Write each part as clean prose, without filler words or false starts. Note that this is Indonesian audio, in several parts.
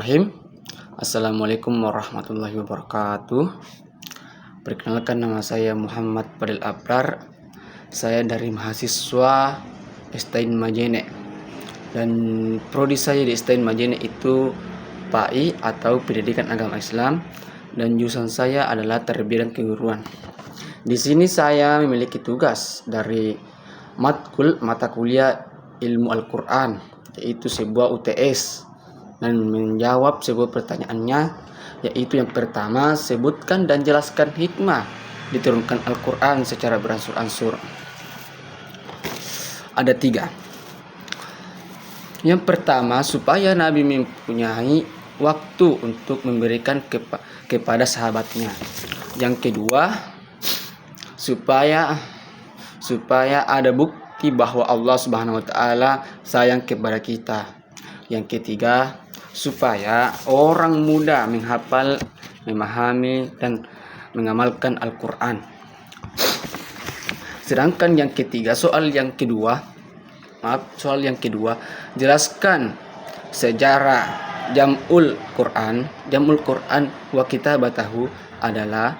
Bismillahirrahmanirrahim. Assalamualaikum warahmatullahi wabarakatuh. Perkenalkan, nama saya Muhammad Fadil Abrar. Saya dari mahasiswa STAIN Majene. Dan prodi saya di STAIN Majene itu PAI atau Pendidikan Agama Islam, dan jurusan saya adalah Tarbiyah dan Keguruan. Di sini saya memiliki tugas dari matkul mata kuliah Ilmu Al-Quran, yaitu sebuah UTS, dan menjawab sebuah pertanyaannya, yaitu yang pertama, sebutkan dan jelaskan hikmah diturunkan Al-Quran secara beransur-ansur. Ada 3. Yang pertama, supaya Nabi mempunyai waktu untuk memberikan kepada sahabatnya. Yang kedua, supaya ada bukti bahwa Allah Subhanahu wa taala sayang kepada kita. Yang ketiga, supaya orang muda menghafal, memahami, dan mengamalkan Al-Quran. Sedangkan yang ketiga, soal yang kedua, jelaskan sejarah Jam'ul Quran. Jam'ul Quran wa kitabatahu adalah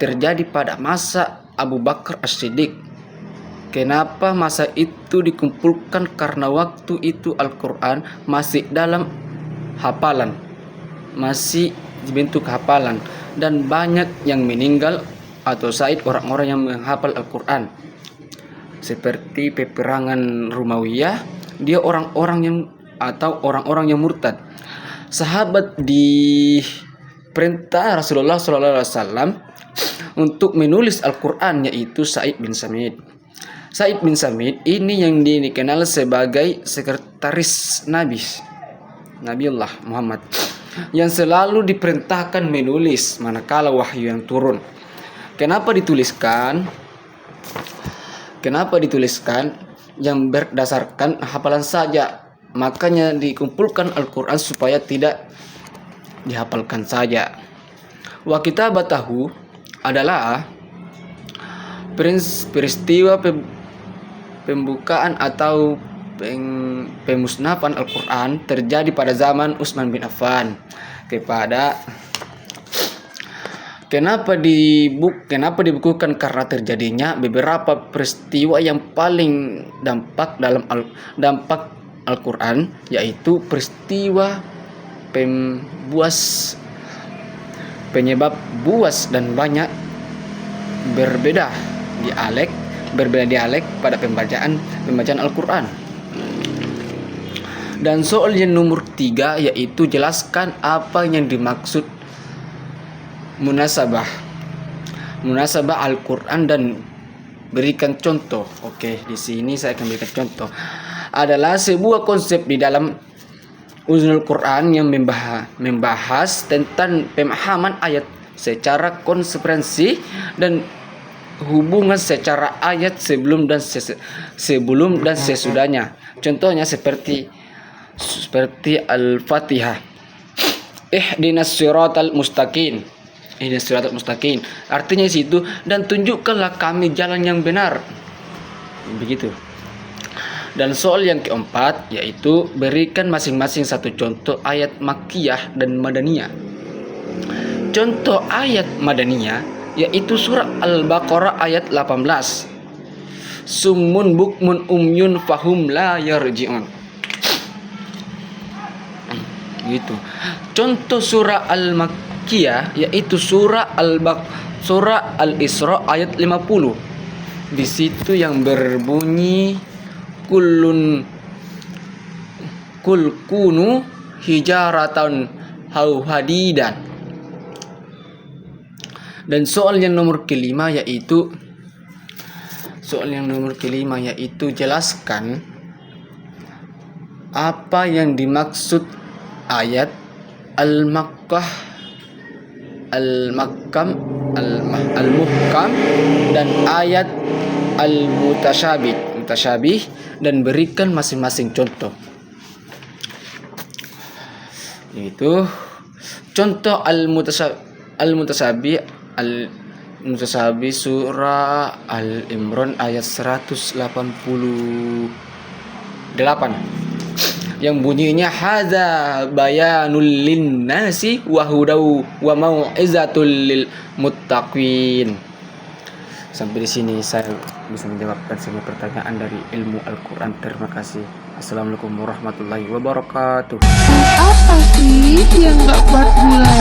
terjadi pada masa Abu Bakar As-Siddiq. Kenapa masa itu dikumpulkan? Karena waktu itu Al-Quran masih dalam hafalan, masih dibentuk hafalan, dan banyak yang meninggal atau syahid orang-orang yang menghafal Al-Quran. Seperti peperangan Rumawiyah, dia orang-orang yang murtad. Sahabat di perintah Rasulullah SAW untuk menulis Al-Quran, yaitu Sa'id bin Samit. Sa'id bin Samit ini yang dikenal sebagai sekretaris Nabiullah Muhammad, yang selalu diperintahkan menulis manakala wahyu yang turun. Kenapa dituliskan? Yang berdasarkan hafalan saja. Makanya dikumpulkan Al-Quran supaya tidak dihafalkan saja. Wa kitabatahu adalah peristiwa pembukaan atau pemusnahan Al-Quran terjadi pada zaman Utsman bin Affan. Kenapa dibukukan? Karena terjadinya beberapa peristiwa yang paling dampak Al-Quran, yaitu peristiwa penyebab buas dan banyak berbeda dialek pada pembacaan Al-Quran. Dan soal yang nomor 3, yaitu jelaskan apa yang dimaksud munasabah Al-Quran dan berikan contoh. Oke, di sini saya akan berikan contoh. Adalah sebuah konsep di dalam Ulumul Quran yang membahas tentang pemahaman ayat secara konsekuensi dan hubungan secara ayat sebelum dan sesudahnya. Contohnya seperti Al-Fatihah. Ihdinas siratal mustaqim. Artinya situ, dan tunjukkanlah kami jalan yang benar. Begitu. Dan soal yang keempat, yaitu berikan masing-masing satu contoh ayat Makkiyah dan Madaniyah. Contoh ayat Madaniyah yaitu surah Al-Baqarah ayat 18. Summun bukmun umyun fahum la yarji'un. Gitu. Contoh surah Al-Makkiyah yaitu surah Al-Isra ayat 50. Di situ yang berbunyi kul kunu hijaratan au hadidan. Dan soal yang nomor kelima yaitu jelaskan apa yang dimaksud ayat Al-Muhkam dan ayat Al-Mutasyabih, dan berikan masing-masing contoh. Yaitu contoh Al-Mutasyabih surah Al-Imran ayat 188. yang bunyinya hadza bayanul linnasi wa hudau wa mau'izatul lil muttaqin. Sampai di sini saya bisa menjawabkan semua pertanyaan dari ilmu Al-Quran. Terima kasih. Assalamualaikum warahmatullahi wabarakatuh. Apa sih yang gak buat bule?